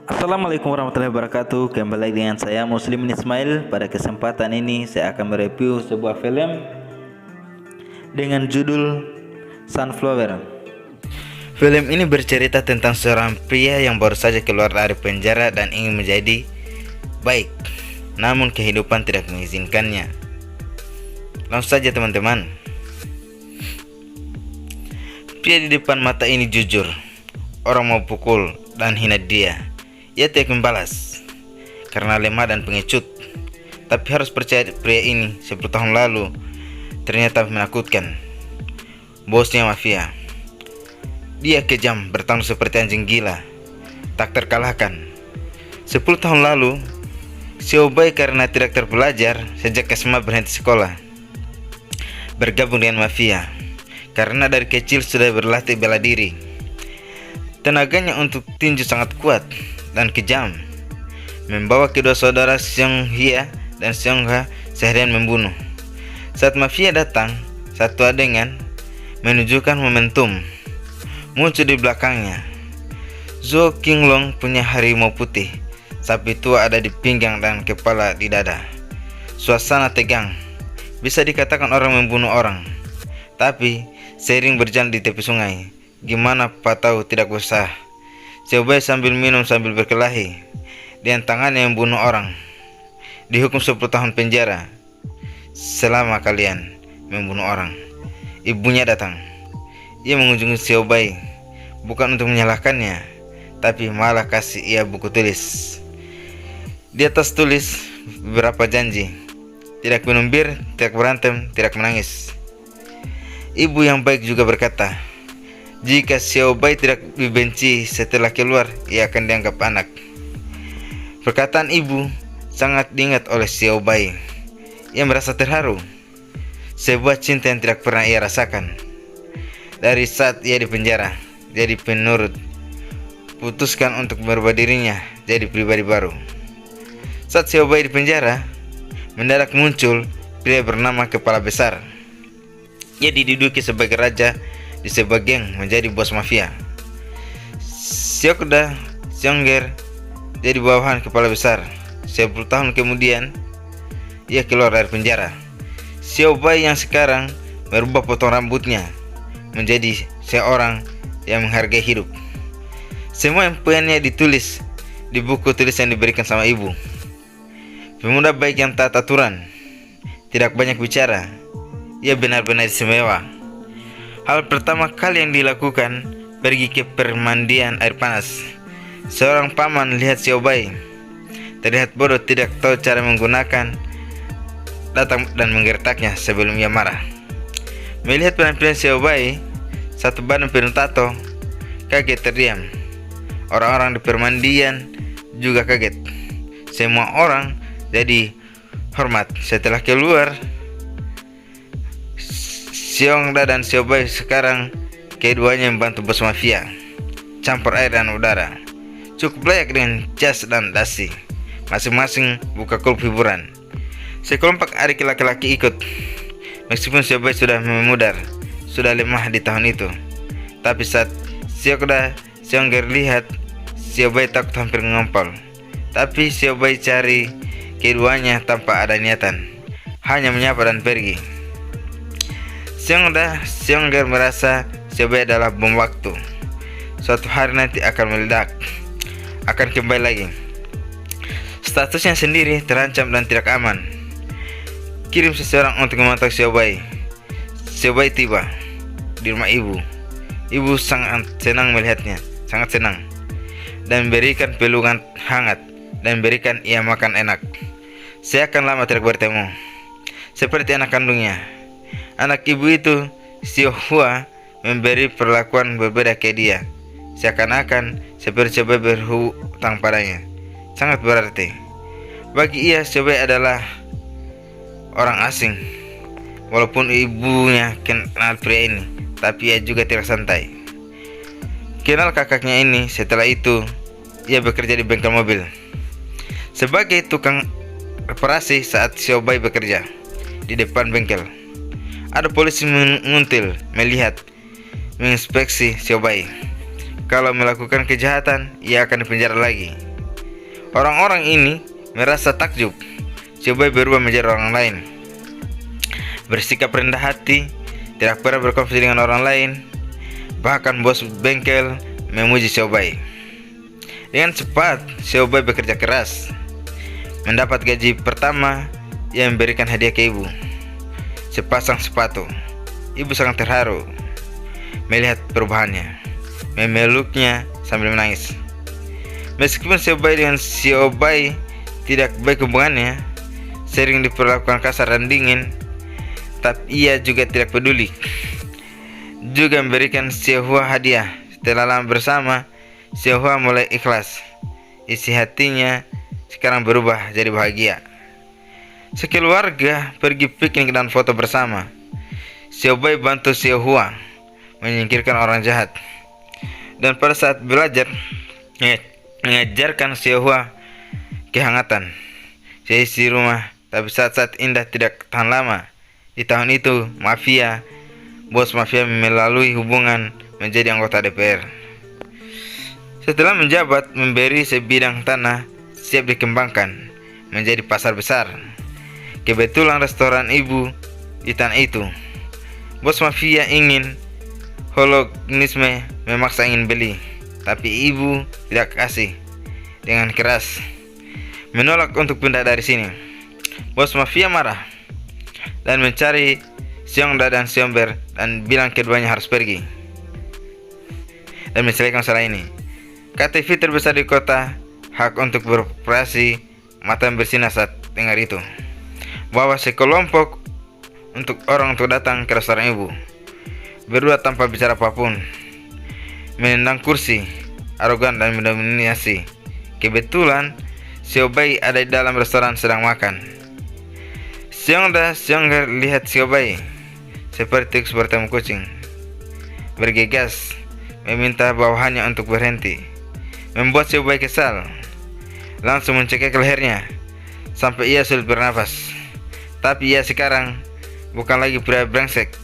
Assalamualaikum warahmatullahi wabarakatuh. Kembali lagi dengan saya Muslimin Ismail. Pada kesempatan ini saya akan mereview sebuah film dengan judul Sunflower. Film ini bercerita tentang seorang pria yang baru saja keluar dari penjara dan ingin menjadi baik, namun kehidupan tidak mengizinkannya. Langsung saja teman-teman. Pria di depan mata ini jujur. Orang mau pukul dan hina dia. Ia tidak membalas karena lemah dan pengecut. Tapi harus percaya, pria ini 10 tahun lalu ternyata menakutkan. Bosnya mafia. Dia kejam, bertarung seperti anjing gila, tak terkalahkan. 10 tahun lalu Xiaobei karena tidak terpelajar sejak SMA berhenti sekolah, bergabung dengan mafia karena dari kecil sudah berlatih bela diri. Tenaganya untuk tinju sangat kuat dan kejam, membawa kedua saudara Xianghia dan Xiangha seharian membunuh. Saat mafia datang, satu adegan menunjukkan momentum muncul di belakangnya. Zhou Qinglong punya harimau putih, sapi tua ada di pinggang dan kepala di dada. Suasana tegang, bisa dikatakan orang membunuh orang. Tapi seiring berjalan di tepi sungai, gimana Pak tahu tidak usah. Xiaobei sambil minum sambil berkelahi. Dengan tangannya membunuh orang. Dihukum 10 tahun penjara selama kalian membunuh orang. Ibunya datang. Ia mengunjungi Xiaobei, bukan untuk menyalahkannya, tapi malah kasih ia buku tulis. Di atas tulis beberapa janji. Tidak minum bir, tidak berantem, tidak menangis. Ibu yang baik juga berkata, jika Xiaobei tidak dibenci setelah keluar, ia akan dianggap anak. Perkataan ibu sangat diingat oleh Xiaobei. Ia merasa terharu. Sebuah cinta yang tidak pernah ia rasakan. Dari saat ia di penjara, jadi penurut, putuskan untuk merubah dirinya jadi pribadi baru. Saat Xiaobei di penjara, mendadak muncul pria bernama Kepala Besar. Ia diduduki sebagai raja di sebuah geng, menjadi bos mafia. Xiokda Xiongger jadi bawahan Kepala Besar. 10 tahun kemudian ia keluar dari penjara. Xiaobei yang sekarang merubah potong rambutnya menjadi seorang yang menghargai hidup. Semua impiannya ditulis di buku tulis yang diberikan sama ibu. Pemuda baik yang taat aturan, tidak banyak bicara. Ia benar-benar istimewa. Hal pertama kali yang dilakukan, pergi ke permandian air panas. Seorang paman lihat Xiaobei terlihat bodoh, tidak tahu cara menggunakan, datang dan menggertaknya sebelum ia marah. Melihat penampilan Xiaobei, satu badan penuh tato, kaget terdiam. Orang-orang di permandian juga kaget. Semua orang jadi hormat. Setelah keluar, Xiongda dan Xiaobei sekarang keduanya membantu bos mafia, campur air dan udara. Cukup layak dengan jas dan dasi. Masing-masing buka klub hiburan. Sekelompok adik laki-laki ikut. Meskipun Xiaobei sudah memudar, sudah lemah di tahun itu, tapi saat Xiokda Xiongger lihat, Xiaobei takut hampir ngompol. Tapi Xiaobei cari keduanya tanpa ada niatan, hanya menyapa dan pergi. Xiongda Xiongger merasa Xiaobei adalah bom waktu. Suatu hari nanti akan meledak, akan kembali lagi. Statusnya sendiri terancam dan tidak aman. Kirim seseorang untuk memantau Xiaobei. Xiaobei tiba di rumah ibu. Ibu sangat senang melihatnya, sangat senang, dan berikan pelukan hangat dan berikan ia makan enak. Seakan lama tidak bertemu, seperti anak kandungnya. Anak ibu itu, Xiaohua, memberi perlakuan berbeda ke dia, seakan-akan seperti Xiaobei berhutang padanya. Sangat berarti bagi ia. Xiaobei adalah orang asing. Walaupun ibunya kenal pria ini, tapi ia juga tidak santai. Kenal kakaknya ini. Setelah itu ia bekerja di bengkel mobil sebagai tukang reparasi. Saat Xiaobei bekerja di depan bengkel, ada polisi menguntil, melihat, menginspeksi Xiaobei. Kalau melakukan kejahatan, ia akan dipenjara lagi. Orang-orang ini merasa takjub. Siobai berubah menjadi orang lain, bersikap rendah hati, tidak pernah berkonflik dengan orang lain. Bahkan bos bengkel memuji Siobai. Dengan cepat, Siobai bekerja keras. Mendapat gaji pertama, ia memberikan hadiah ke ibu, sepasang sepatu. Ibu sangat terharu melihat perubahannya, memeluknya sambil menangis. Meskipun Siobai tidak baik hubungannya, sering diperlakukan kasar dan dingin, tapi ia juga tidak peduli. Juga memberikan Xiaohua hadiah. Setelah lama bersama, Xiaohua mulai ikhlas. Isi hatinya sekarang berubah jadi bahagia. Sekeluarga pergi piknik dan foto bersama. Siobai bantu Xiaohua menyingkirkan orang jahat. Dan pada saat belajar, mengajarkan Xiaohua kehangatan. Seisi rumah. Tapi saat-saat indah tidak tahan lama. Di tahun itu, bos mafia melalui hubungan menjadi anggota DPR. Setelah menjabat, memberi sebidang tanah siap dikembangkan menjadi pasar besar. Kebetulan restoran ibu di tanah itu. Bos mafia ingin hologisme, memaksa ingin beli, tapi ibu tidak kasih. Dengan keras menolak untuk pindah dari sini. Bos mafia marah dan mencari Xiongda dan Xiomber dan bilang keduanya harus pergi dan menyelesaikan masalah ini. KTV terbesar di kota hak untuk beroperasi. Mata bersinar saat dengar itu. Bawa sekelompok orang untuk datang ke restoran ibu. Berdua tanpa bicara apapun, menendang kursi, arogan dan mendominasi. Kebetulan Siobai ada di dalam restoran sedang makan. Xiongda lihat Siobai seperti bertemu kucing, bergegas meminta bawahannya untuk berhenti, membuat Siobai kesal. Langsung mencekik lehernya sampai ia sulit bernapas. Tapi ia sekarang bukan lagi pria brengsek,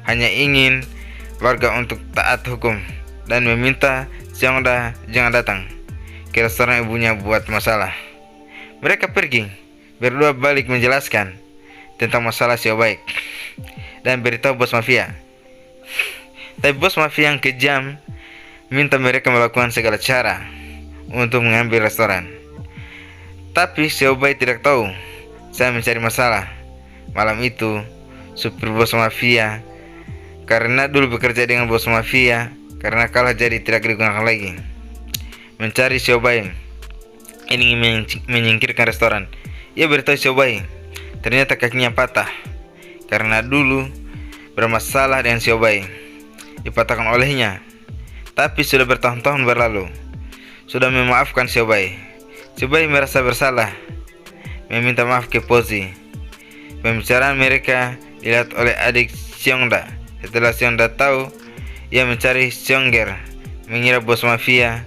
hanya ingin warga untuk taat hukum dan meminta Xiongda jangan datang ke restoran ibunya buat masalah. Mereka pergi, berdua balik menjelaskan tentang masalah Siobai dan beritahu bos mafia. Tapi bos mafia yang kejam minta mereka melakukan segala cara untuk mengambil restoran. Tapi Siobai tidak tahu saya mencari masalah. Malam itu supir bos mafia, karena dulu bekerja dengan bos mafia, karena kalah jadi tidak digunakan lagi, mencari Siobai, ingin menyingkirkan restoran. Ia beritahu Siobai ternyata kakinya patah karena dulu bermasalah dengan Siobai, dipatahkan olehnya. Tapi sudah bertahun-tahun berlalu, sudah memaafkan Siobai. Siobai merasa bersalah, meminta maaf ke Pozi. Pembicaraan mereka dilihat oleh adik Xiongda. Setelah Xiongda tahu, ia mencari Xiongger, mengira bos mafia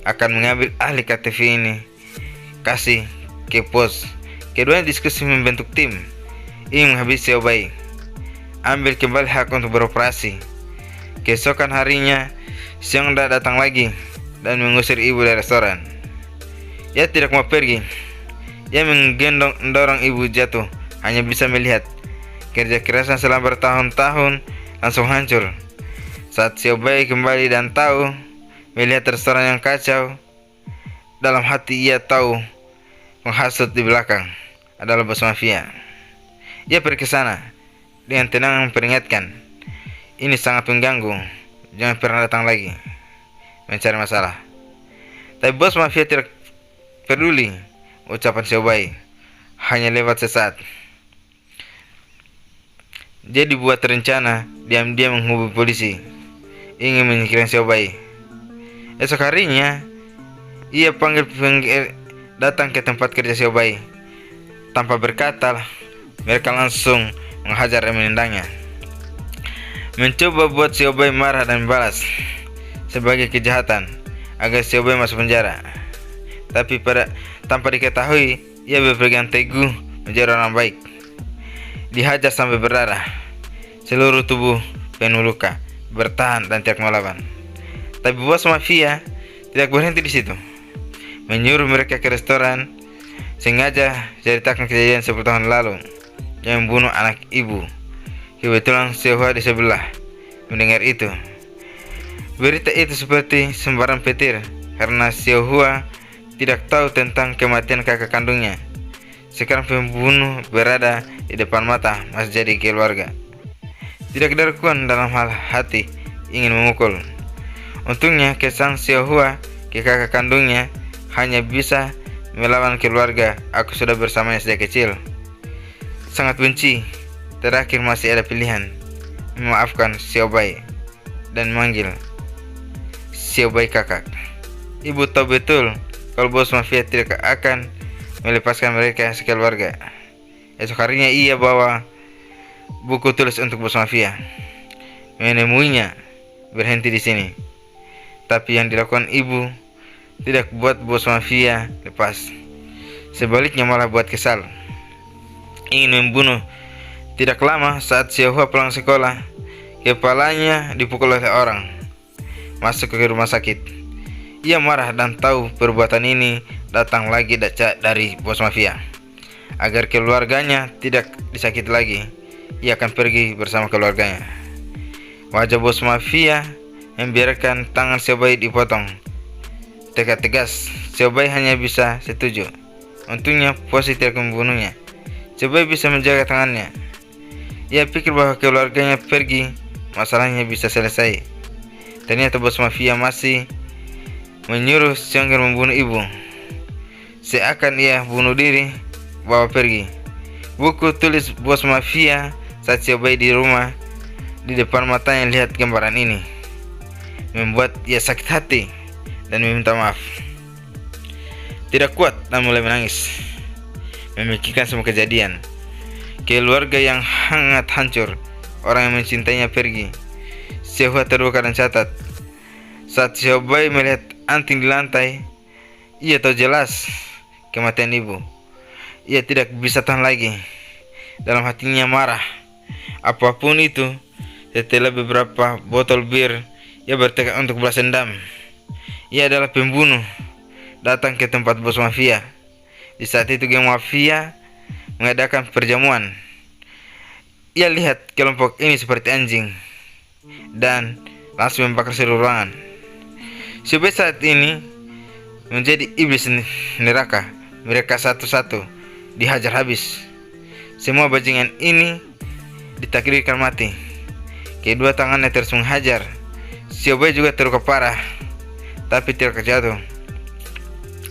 akan mengambil ahli KTV ini, kasih ke pos. Keduanya diskusi membentuk tim, ingin menghabisi Siobai, ambil kembali hak untuk beroperasi. Keesokan harinya, Xiongda datang lagi dan mengusir ibu dari restoran. Ia tidak mau pergi. Ia mendorong ibu jatuh, hanya bisa melihat kerja kerasnya selama bertahun-tahun langsung hancur. Saat Siobai kembali dan tahu melihat restoran yang kacau, dalam hati ia tahu penghasut di belakang adalah bos mafia. Ia pergi ke sana dengan tenang memperingatkan, ini sangat mengganggu, jangan pernah datang lagi mencari masalah. Tapi bos mafia tidak peduli ucapan Siobai, hanya lewat sesaat. Dia dibuat rencana, diam-diam menghubungi polisi, ingin menyingkirkan Siobai. Esok harinya, ia panggil datang ke tempat kerja Siobai. Tanpa berkata, mereka langsung menghajar dan menendangnya. Mencoba buat Siobai marah dan balas sebagai kejahatan agar Siobai masuk penjara. Tapi tanpa diketahui, ia berpegang teguh menjadi orang baik. Dihajar sampai berdarah, seluruh tubuh penuh luka, bertahan dan tidak melawan. Tapi bos mafia tidak berhenti di situ. menyuruh mereka ke restoran. Sengaja ceritakan kejadian 10 tahun lalu yang membunuh anak ibu. Kebetulan Xiaohua di sebelah mendengar itu. Berita itu seperti sembarang petir karena Xiaohua tidak tahu tentang kematian kakak kandungnya. Sekarang pembunuh berada di depan mata masih jadi keluarga. Tidak ada keraguan dalam hal hati ingin memukul. Untungnya kesan Xiaohua ke kakak kandungnya hanya bisa melawan keluarga. Aku sudah bersamanya sejak kecil. Sangat benci. Terakhir masih ada pilihan, memaafkan Xiaobai dan memanggil Xiaobai kakak. Ibu tahu betul kalau bos mafia tidak akan melepaskan mereka sekeluarga. Esok harinya ia bawa buku tulis untuk bos mafia. Menemuinya berhenti di sini. Tapi yang dilakukan ibu tidak buat bos mafia lepas. Sebaliknya malah buat kesal. Ingin membunuh. Tidak lama saat Xiaohua pulang sekolah, kepalanya dipukul oleh orang. Masuk ke rumah sakit. Ia marah dan tahu perbuatan ini datang lagi dari bos mafia. Agar keluarganya tidak disakiti lagi, ia akan pergi bersama keluarganya. Wajah bos mafia membiarkan tangan Xiaobai dipotong. Tekad tegas, Xiaobai hanya bisa setuju. Untungnya posisi tidak membunuhnya. Xiaobai bisa menjaga tangannya. Ia pikir bahwa keluarganya pergi, masalahnya bisa selesai. Ternyata bos mafia masih menyuruh Xiongger membunuh ibu. Seakan ia bunuh diri, bawa pergi. Buku tulis bos mafia saat Xiaobai di rumah, di depan matanya lihat gambaran ini, membuat ia sakit hati dan meminta maaf. Tidak kuat dan mulai menangis, memikirkan semua kejadian. Keluarga yang sangat hancur, orang yang mencintainya pergi. Xiaohua terluka dan catat. Saat Xiaobai melihat anting di lantai, ia tahu jelas kematian ibu. Ia tidak bisa tahan lagi. Dalam hatinya marah. Apapun itu, setelah beberapa botol bir, ia bertekad untuk balas dendam. Ia adalah pembunuh. Datang ke tempat bos mafia. Di saat itu geng mafia mengadakan perjamuan. Ia lihat kelompok ini seperti anjing dan langsung membakar seluruh ruangan. Xiaobai saat ini menjadi iblis neraka. Mereka satu-satu dihajar habis. Semua bajingan ini ditakdirkan mati. Kedua tangannya terus menghajar. Xiaobai juga terluka parah, tapi tidak terjatuh.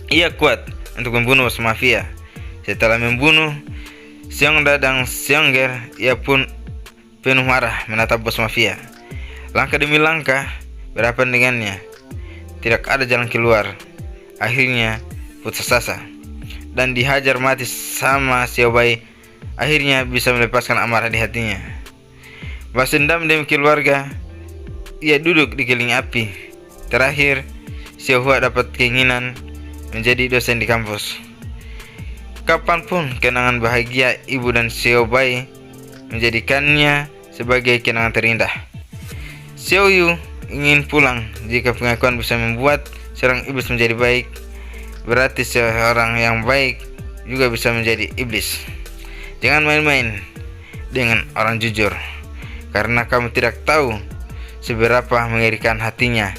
Ia kuat untuk membunuh bos mafia. Setelah membunuh Xiongda dan Xiongger, ia pun penuh marah menatap bos mafia. Langkah demi langkah berhadapan dengannya. Tidak ada jalan keluar. Akhirnya putus asa dan dihajar mati sama Xiaobai. Akhirnya bisa melepaskan amarah di hatinya. Balas dendam demi keluarga, ia duduk di keliling api. Terakhir, Xiaohua dapat keinginan menjadi dosen di kampus. Kapanpun kenangan bahagia ibu dan Xiaobai menjadikannya sebagai kenangan terindah. Xiaoyu ingin pulang. Jika pengakuan bisa membuat seorang iblis menjadi baik, berarti seorang yang baik juga bisa menjadi iblis. Jangan main-main dengan orang jujur, karena kamu tidak tahu seberapa mengerikan hatinya